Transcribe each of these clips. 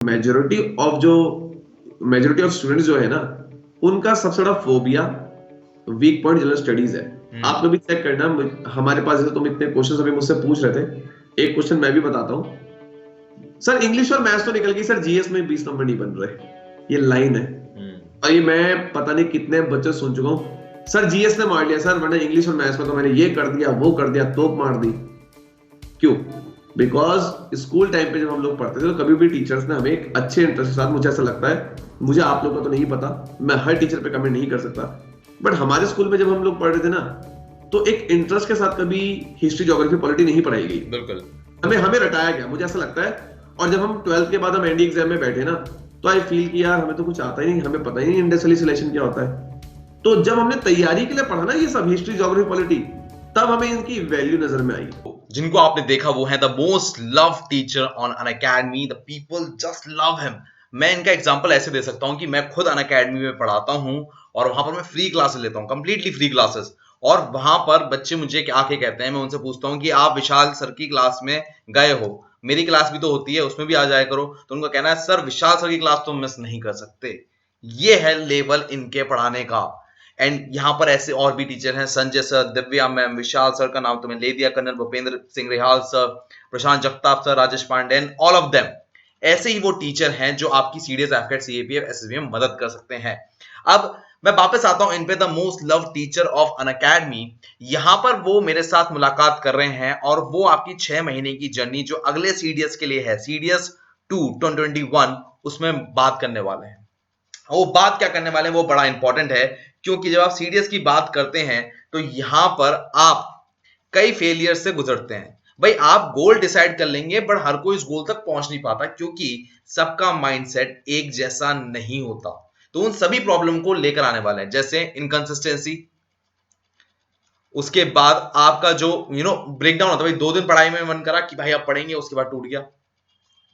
Majority of students जो है ना, उनका सबसे बड़ा phobia weak point general studies है। आप कभी चेक करना, हमारे पास जैसे तुम इतने क्वेश्चन अभी मुझसे पूछ रहे थे, एक क्वेश्चन मैं भी बताता हूँ। सर इंग्लिश और मैथ्स तो निकल गई, सर जीएस में 20 नंबर नहीं बन रहे, ये लाइन है। और ये मैं पता नहीं कितने बच्चे सुन चुका हूँ, सर जीएस ने मार लिया सर, वरना इंग्लिश और मैथ्स में तो मैंने ये कर दिया वो कर दिया, तोप मार दी। क्यों? बिकॉज स्कूल टाइम पे जब हम लोग पढ़ते थे तो कभी भी टीचर्स ने हमें एक अच्छे इंटरेस्ट के साथ, मुझे ऐसा लगता है, मुझे आप लोगों का तो नहीं पता, मैं हर टीचर पे कमेंट नहीं कर सकता, बट हमारे स्कूल में जब हम लोग पढ़ रहे थे ना, तो एक इंटरेस्ट के साथ कभी हिस्ट्री ज्योग्राफी पॉलिटी नहीं पढ़ाई गई। बिल्कुल हमें रटाया गया, मुझे ऐसा लगता है। और जब हम 12th के बाद हम एनडी एग्जाम में बैठे ना, तो आई फील कि यार हमें तो कुछ आता ही नहीं, हमें पता ही नहीं इंडस्ट्रियलाइजेशन क्या होता है। तो जब हमने तैयारी के लिए पढ़ा ना ये सब हिस्ट्री ज्योग्राफी पॉलिटी, तब हमें इनकी वैल्यू नजर में आई। जिनको आपने देखा वो है the most love teacher on Unacademy, the people just love him. मैं इनका एग्जांपल ऐसे दे सकता हूं कि मैं खुद अनअकैडमी में पढ़ाता हूं और वहां पर मैं फ्री क्लासेस लेता हूं, कंप्लीटली फ्री क्लासेस। और वहां पर बच्चे मुझे आके कहते हैं, मैं उनसे पूछता हूं कि आप विशाल सर की क्लास में गए हो, मेरी क्लास भी तो होती है, उसमें भी आ जाया करो। तो उनका कहना है सर विशाल सर की क्लास तो मिस नहीं कर सकते। ये है लेवल इनके पढ़ाने का। एंड यहाँ पर ऐसे और भी टीचर हैं, Sanjay sir, Divya ma'am, Vishal sir का नाम तो मैं ले दिया, colonel Bhupendra Singh Rihal sir, Prashant Jagtap sir, Rajesh Pandey, all of them. ऐसे ही वो टीचर हैं जो आपकी सीडीएस, एफकेट, सीएपीएफ, एसएसबी में मदद कर सकते हैं। अब मैं वापस आता हूं इन पे, the most love teacher of Unacademy. यहां पर वो मेरे साथ मुलाकात कर रहे हैं और वो आपकी 6 महीने की जर्नी जो अगले सीडीएस के लिए है, सीडीएस 2 2021, उसमें बात करने वाले हैं। वो बात क्या करने वाले हैं वो बड़ा इंपॉर्टेंट है, क्योंकि जब आप सीडीएस की बात करते हैं तो यहां पर आप कई फेलियर से गुजरते हैं। भाई आप गोल डिसाइड कर लेंगे, बट हर कोई इस गोल तक पहुंच नहीं पाता, क्योंकि सबका माइंडसेट एक जैसा नहीं होता। तो उन सभी प्रॉब्लम को लेकर आने वाले हैं, जैसे इनकंसिस्टेंसी, उसके बाद आपका जो ब्रेकडाउन होता है, भाई 2 दिन पढ़ाई में मन करा कि भाई आप पढ़ेंगे, उसके बाद टूट गया।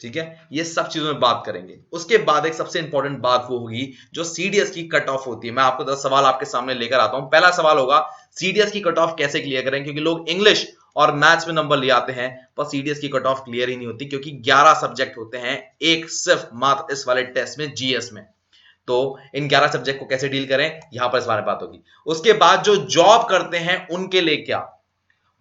ठीक है, ये सब चीजों में बात करेंगे। उसके बाद एक सबसे इंपॉर्टेंट बात वो होगी जो सीडीएस की कट ऑफ होती है। मैं आपको 10 सवाल आपके सामने लेकर आता हूं। पहला सवाल होगा सीडीएस की कट ऑफ कैसे क्लियर करें, क्योंकि लोग इंग्लिश और मैथ्स में नंबर ले आते हैं पर सीडीएस की कट ऑफ क्लियर ही नहीं होती, क्योंकि 11 सब्जेक्ट होते हैं एक सिर्फ मात्र इस वाले टेस्ट में, जीएस में। तो इन 11 सब्जेक्ट को कैसे डील करें, यहां पर इस बारे में बात होगी। उसके बाद जो जॉब करते हैं उनके लिए क्या,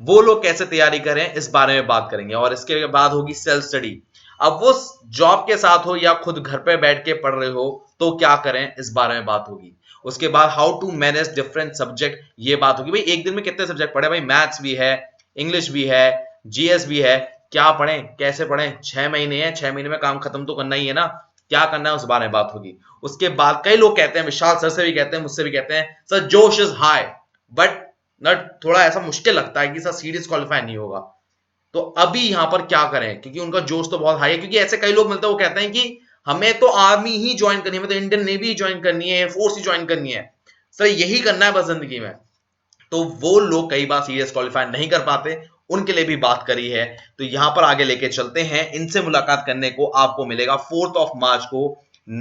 वो लोग कैसे तैयारी करें, इस बारे में बात करेंगे। और इसके बाद होगी सेल्फ स्टडी। अब वो जॉब के साथ हो या खुद घर पे बैठ के पढ़ रहे हो तो क्या करें, इस बारे में बात होगी। उसके बाद how to manage different subject, ये बात होगी। भाई एक दिन में कितने सब्जेक्ट पढ़े, भाई मैथ्स भी है, इंग्लिश भी है, जीएस भी है, क्या पढ़ें, कैसे पढ़ें, 6 महीने हैं, 6 महीने में काम खत्म तो करना ही है ना, क्या करना है, उस बारे में बात होगी। उसके बाद कई लोग कहते हैं, विशाल सर से भी कहते हैं, मुझसे भी कहते हैं, सर जोश इज हाई बट नट थोड़ा ऐसा मुश्किल लगता है कि सर सीडीएस क्वालिफाई नहीं होगा। तो अभी यहां पर क्या करें, क्योंकि उनका जोश तो बहुत हाई है। क्योंकि ऐसे कई लोग मिलते हैं वो कहते हैं कि हमें तो आर्मी ही ज्वाइन करनी है, हमें तो इंडियन नेवी ही ज्वाइन करनी है, एयरफोर्स ही ज्वाइन करनी है, सर यही करना है बस जिंदगी में। तो वो लोग कई बार सीडीएस क्वालिफाई नहीं कर पाते, उनके लिए भी बात करी है। तो यहां पर आगे लेके चलते हैं। इनसे मुलाकात करने को आपको मिलेगा 4 मार्च को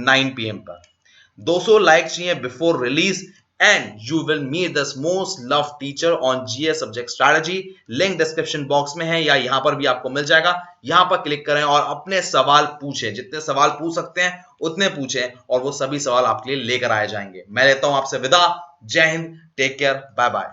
9 PM पर। 200 लाइक्स चाहिए before release and you will meet this most loved teacher on GS subject strategy। Link description box में है या यहां पर भी आपको मिल जाएगा। यहां पर क्लिक करें और अपने सवाल पूछें, जितने सवाल पूछ सकते हैं उतने पूछें और वो सभी सवाल आपके लिए लेकर आए जाएंगे। मैं लेता हूं आपसे विदा। जय हिंद, टेक केयर, बाय बाय।